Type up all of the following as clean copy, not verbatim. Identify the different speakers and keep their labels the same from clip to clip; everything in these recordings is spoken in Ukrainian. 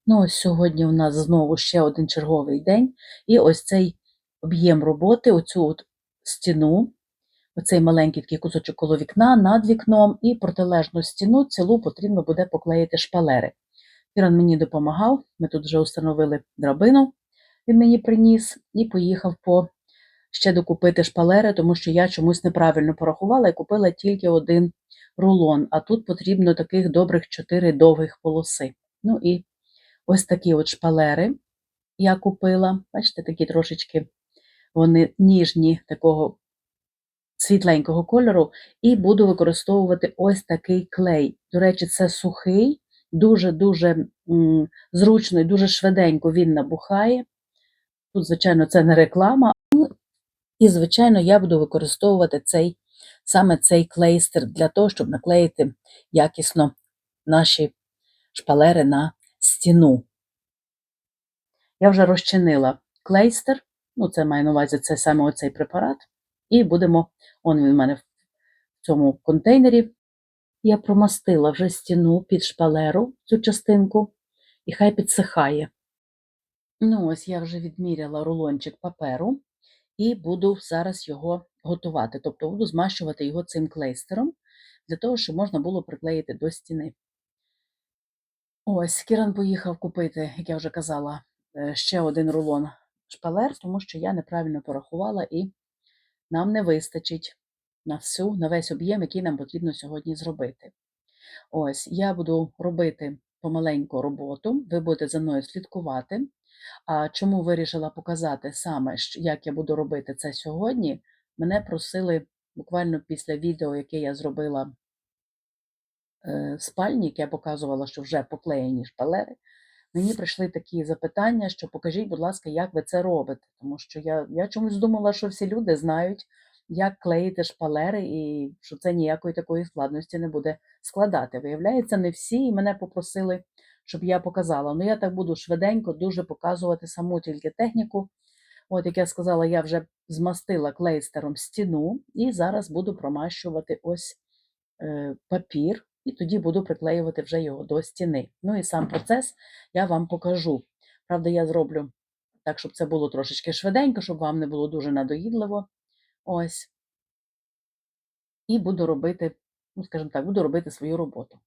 Speaker 1: Ну, ось сьогодні у нас знову ще один черговий день, і ось цей об'єм роботи, оцю от стіну, оцей маленький такий кусочок коло вікна над вікном, і протилежну стіну цілу потрібно буде поклеїти шпалери. Кіран мені допомагав, ми тут вже установили драбину, він мені приніс, і поїхав ще докупити шпалери, тому що я чомусь неправильно порахувала і купила тільки один рулон, а тут потрібно таких добрих 4 довгих полоси. Ну і ось такі от шпалери я купила. Бачите, такі трошечки вони ніжні, такого світленького кольору, і буду використовувати ось такий клей. До речі, це сухий, дуже-дуже зручно і дуже швиденько він набухає. Тут, звичайно, це не реклама. І, звичайно, я буду використовувати саме цей клейстер для того, щоб наклеїти якісно наші шпалери на стіну. Я вже розчинила клейстер, ну це маю на увазі, це саме оцей препарат, і будемо, он він у мене в цьому контейнері. Я промастила вже стіну під шпалеру, цю частинку, і хай підсихає. Ну ось я вже відміряла рулончик паперу і буду зараз його готувати, тобто буду змащувати його цим клейстером, для того, щоб можна було приклеїти до стіни. Ось, Кіран поїхав купити, як я вже казала, ще один рулон шпалер, тому що я неправильно порахувала і нам не вистачить на весь об'єм, який нам потрібно сьогодні зробити. Ось, я буду робити помаленьку роботу, ви будете за мною слідкувати. А чому вирішила показати саме, як я буду робити це сьогодні, мене просили буквально після відео, яке я зробила спальні, яке я показувала, що вже поклеєні шпалери, мені прийшли такі запитання, що покажіть, будь ласка, як ви це робите. Тому що я чомусь думала, що всі люди знають, як клеїти шпалери, і що це ніякої такої складності не буде складати. Виявляється, не всі, і мене попросили, щоб я показала. Ну, я так буду швиденько дуже показувати саму тільки техніку. От, як я сказала, я вже змастила клейстером стіну, і зараз буду промащувати ось папір, і тоді буду приклеювати вже його до стіни. Ну і сам процес я вам покажу. Правда, я зроблю так, щоб це було трошечки швиденько, щоб вам не було дуже надоїдливо. Ось. І буду робити, ну, скажімо так, буду робити свою роботу.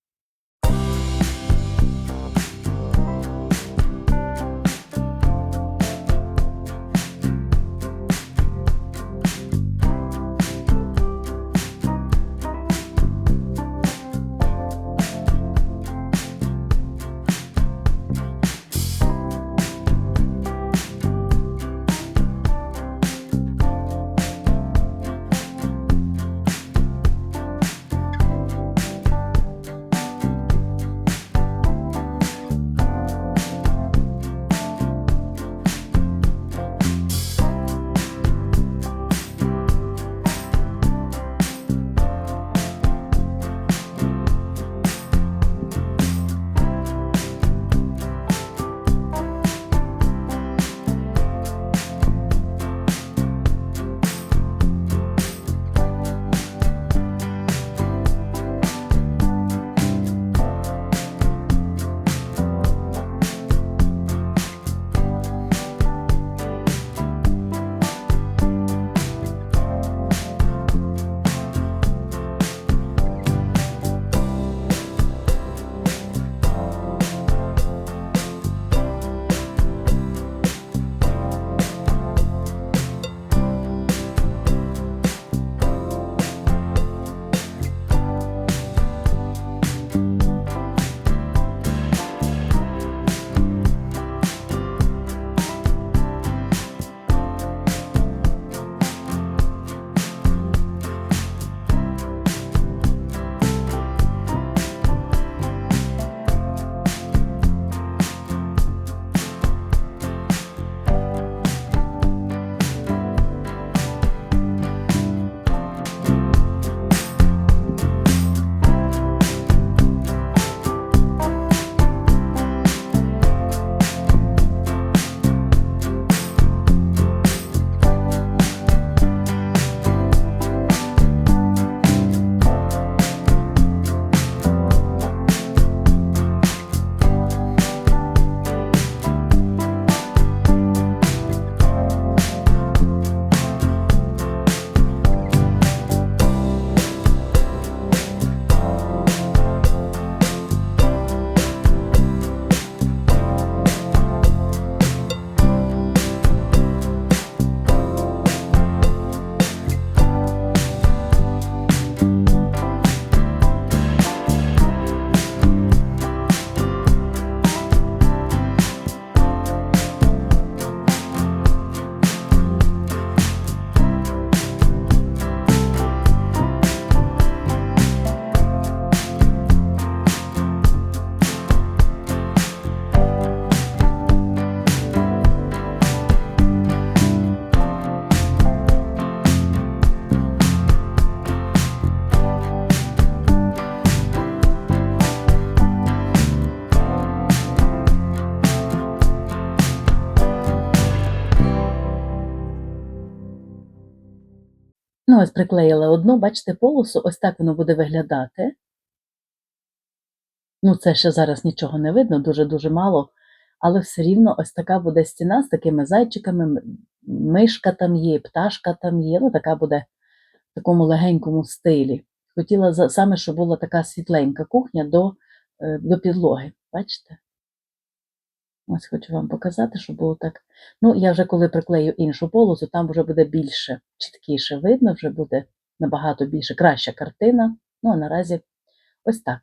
Speaker 1: Ну, ось приклеїла одну, бачите, полосу, ось так воно буде виглядати. Ну, це ще зараз нічого не видно, дуже-дуже мало, але все рівно ось така буде стіна з такими зайчиками, мишка там є, пташка там є, ну, така буде в такому легенькому стилі. Хотіла саме, щоб була така світленька кухня до підлоги, бачите? Ось хочу вам показати, щоб було так. Ну, я вже коли приклею іншу полосу, там вже буде більше, чіткіше видно, вже буде набагато більше, краща картина. Ну, а наразі ось так.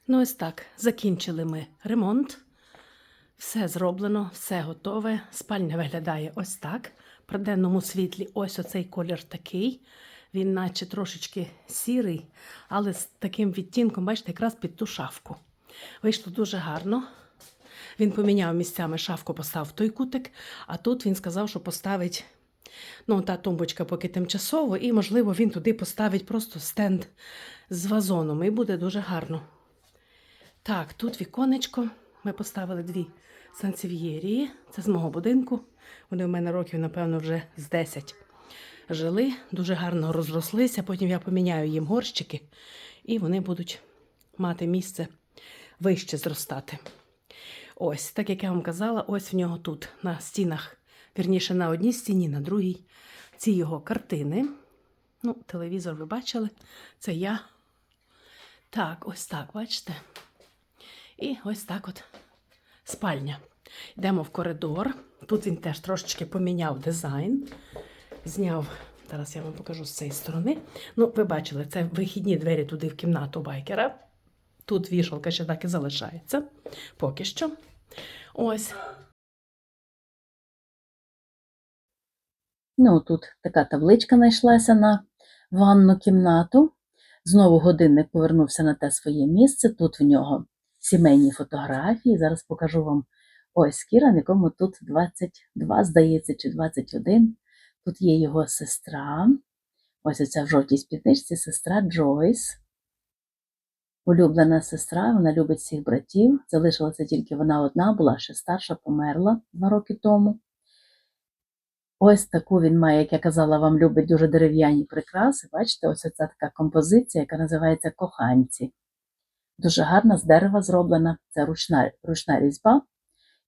Speaker 2: Ну ось так, закінчили ми ремонт. Все зроблено, все готове. Спальня виглядає ось так. При денному світлі ось оцей колір такий. Він наче трошечки сірий, але з таким відтінком, бачите, якраз під ту шафку. Вийшло дуже гарно. Він поміняв місцями шафку, поставив той кутик, а тут він сказав, що поставить, та тумбочка поки тимчасово, і, можливо, він туди поставить просто стенд з вазоном, і буде дуже гарно. Так, тут віконечко. Ми поставили 2 сансев'єрії. Це з мого будинку. Вони в мене років, напевно, вже з 10 жили. Дуже гарно розрослися. Потім я поміняю їм горщики. І вони будуть мати місце вище зростати. Ось, так як я вам казала, ось в нього тут на стінах, вірніше на одній стіні, на другій, ці його картини. Телевізор ви бачили. Це я. Так, ось так, бачите? І ось так от спальня. Йдемо в коридор. Тут він теж трошечки поміняв дизайн. Зняв, зараз я вам покажу з цієї сторони. Ви бачили, це вихідні двері туди в кімнату байкера. Тут вішалка ще так і залишається. Поки що. Ось.
Speaker 1: Тут така табличка знайшлася на ванну кімнату. Знову годинник повернувся на те своє місце. Тут в нього сімейні фотографії. Зараз покажу вам ось Кіран, якому тут 22, здається, чи 21. Тут є його сестра. Ось оця в жовтій спідничці сестра Джойс. Улюблена сестра, вона любить всіх братів. Залишилася тільки вона одна, була ще старша, померла 2 роки тому. Ось таку він має, як я казала, вам любить дуже дерев'яні прикраси. Бачите, ось ця така композиція, яка називається «Коханці». Дуже гарна, з дерева зроблена, це ручна різьба.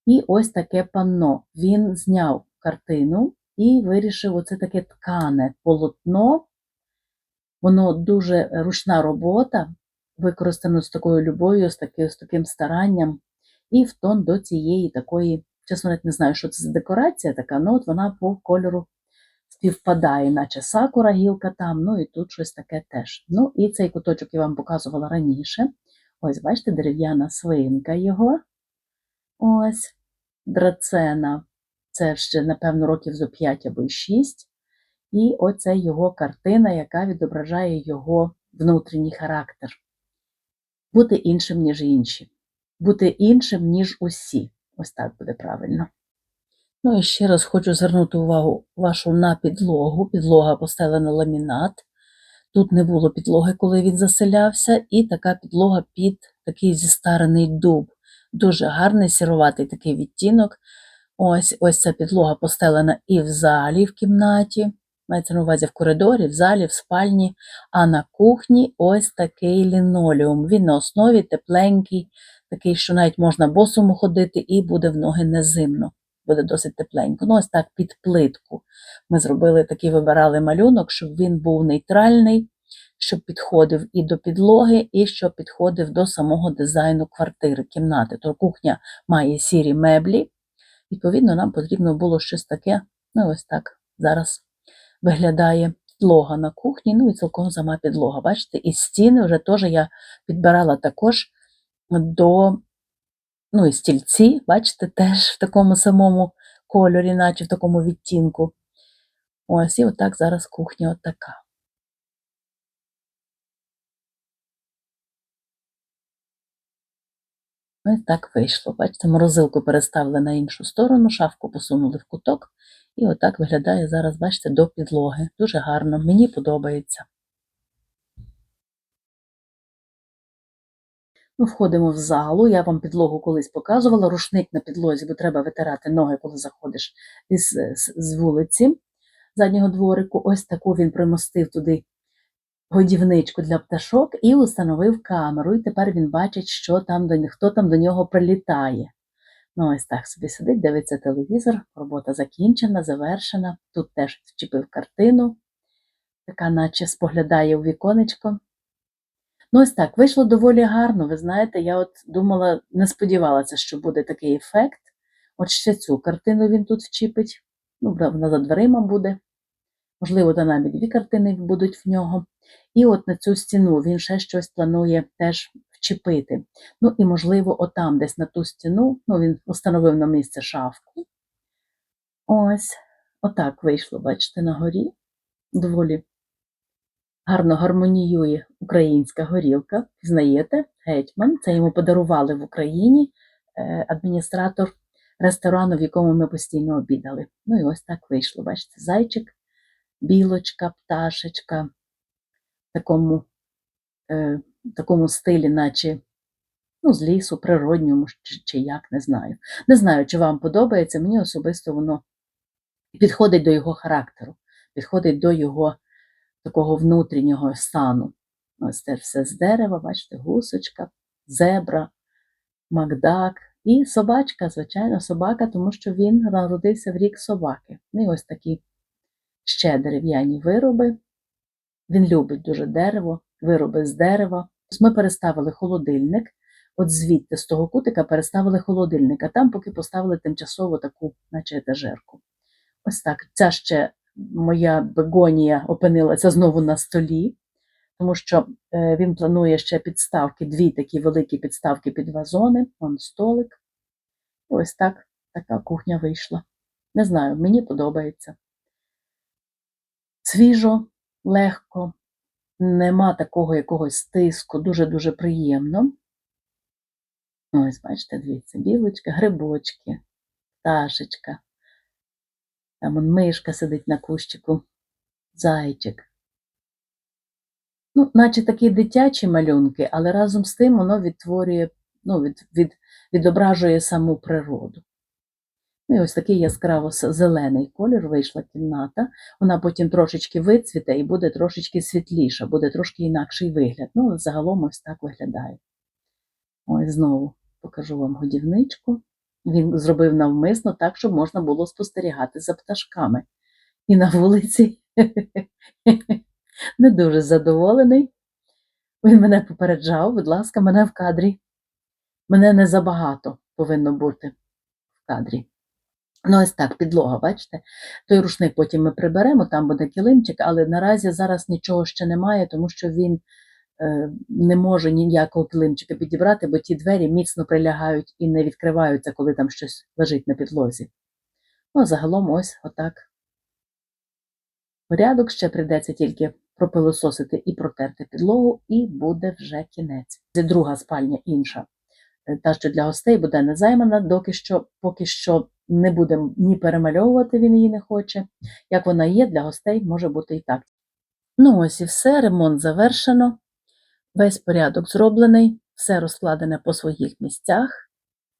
Speaker 1: І ось таке панно. Він зняв картину і вирішив оце таке ткане полотно. Воно дуже ручна робота, використано з такою любов'ю, з таким старанням. І в тон до цієї такої, чесно, навіть не знаю, що це за декорація така, але от вона по кольору співпадає, наче сакура, гілка там, і тут щось таке теж. І цей куточок я вам показувала раніше. Ось, бачите, дерев'яна свинка його. Ось, драцена. Це ще, напевно, років зо 5 або 6. І оце його картина, яка відображає його внутрішній характер. Бути іншим, ніж інші. Бути іншим, ніж усі. Ось так буде правильно. І ще раз хочу звернути увагу вашу на підлогу. Підлога постелена ламінат. Тут не було підлоги, коли він заселявся, і така підлога під такий зістарений дуб. Дуже гарний сіруватий такий відтінок. Ось ця підлога постелена і в залі, в кімнаті. Мається на увазі в коридорі, в залі, в спальні. А на кухні ось такий лінолеум. Він на основі тепленький, такий, що навіть можна босому ходити і буде в ноги не зимно. Буде досить тепленько. Ось так під плитку. Ми зробили такий, вибирали малюнок, щоб він був нейтральний, щоб підходив і до підлоги, і щоб підходив до самого дизайну квартири, кімнати. То кухня має сірі меблі. Відповідно, нам потрібно було щось таке, ось так зараз виглядає підлога на кухні, і цілком сама підлога. Бачите, і стіни вже теж я підбирала також до, і стільці, бачите, теж в такому самому кольорі, наче в такому відтінку. Ось, і отак зараз кухня отака. Ось так вийшло. Бачите, морозилку переставили на іншу сторону, шафку посунули в куток. І отак виглядає зараз, бачите, до підлоги. Дуже гарно, мені подобається. Входимо в залу, я вам підлогу колись показувала, рушник на підлозі, бо треба витирати ноги, коли заходиш з вулиці заднього дворику. Ось таку він примостив туди годівничку для пташок і установив камеру. І тепер він бачить, хто там до нього прилітає. Ось так собі сидить, дивиться телевізор, робота закінчена, завершена. Тут теж вчепив картину, така наче споглядає у віконечко. Ось так, вийшло доволі гарно, ви знаєте, я думала, не сподівалася, що буде такий ефект. Ще цю картину він тут вчепить, вона за дверима буде. Можливо, навіть 2 картини будуть в нього. І на цю стіну він ще щось планує теж вчепити. Ну і, можливо, отам десь на ту стіну, ну, він встановив на місце шафку. Ось, отак вийшло, бачите, на горі. Доволі гарно гармоніює українська горілка. Знаєте, гетьман, це йому подарували в Україні адміністратор ресторану, в якому ми постійно обідали. Ну і ось так вийшло, бачите, зайчик, білочка, пташечка, в такому стилі, наче з лісу, природньому, чи як, не знаю. Не знаю, чи вам подобається, мені особисто воно підходить до його характеру, підходить до його такого внутрішнього стану. Ось це все з дерева, бачите, гусочка, зебра, макдак і собачка, звичайно, собака, тому що він народився в рік собаки. Ну і ось такі ще дерев'яні вироби. Він любить дуже дерево, вироби з дерева. Ми переставили холодильник, от звідти, з того кутика, переставили холодильник, а там поки поставили тимчасово таку, наче етажерку. Ось так. Ця ще моя бегонія опинилася знову на столі, тому що він планує ще підставки, 2 такі великі підставки під вазони, вон столик. І ось так, така кухня вийшла. Не знаю, мені подобається. Свіжо, легко, нема такого якогось стиску, дуже-дуже приємно. Ось, бачите, дивіться, білочка, грибочки, пташечка. Там он мишка сидить на кущику, зайчик. Ну, наче такі дитячі малюнки, але разом з тим воно відтворює, відображує саму природу. Ну і ось такий яскраво-зелений колір вийшла кімната. Вона потім трошечки вицвіте і буде трошечки світліша, буде трошки інакший вигляд. Ну, але загалом ось так виглядає. Ось знову покажу вам годівничку. Він зробив навмисно так, щоб можна було спостерігати за пташками. І на вулиці не дуже задоволений. Він мене попереджав, будь ласка, мене в кадрі. Мене не забагато повинно бути в кадрі. Ну, ось так, підлога, бачите? Той рушник потім ми приберемо, там буде килимчик, але наразі зараз нічого ще немає, тому що він не може ніякого килимчика підібрати, бо ті двері міцно прилягають і не відкриваються, коли там щось лежить на підлозі. Ну, загалом ось отак. Порядок, ще прийдеться тільки пропилососити і протерти підлогу, і буде вже кінець. Це друга спальня інша. Та, що для гостей, буде не займана, поки що не будемо ні перемальовувати, він її не хоче. Як вона є, для гостей може бути і так. Ну ось і все, ремонт завершено. Весь порядок зроблений, все розкладене по своїх місцях.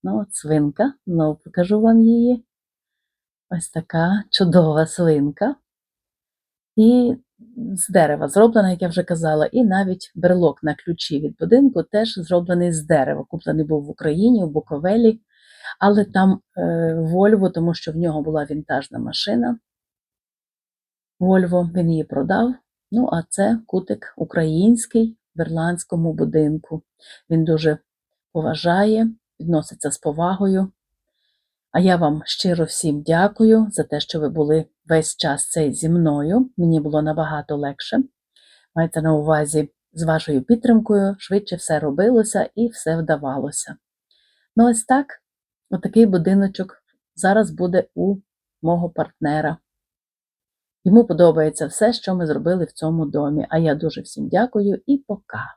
Speaker 1: Ну от свинка, знову покажу вам її. Ось така чудова свинка. І з дерева зроблена, як я вже казала, і навіть брелок на ключі від будинку теж зроблений з дерева. Куплений був в Україні, у Буковелі, але там Вольво, тому що в нього була вінтажна машина. Вольво, він її продав. Ну, а це кутик український в ірландському будинку. Він дуже поважає, відноситься з повагою. А я вам щиро всім дякую за те, що ви були весь час цей зі мною. Мені було набагато легше. Майте на увазі, з вашою підтримкою швидше все робилося і все вдавалося. Ну ось так, отакий будиночок зараз буде у мого партнера. Йому подобається все, що ми зробили в цьому домі. А я дуже всім дякую і пока!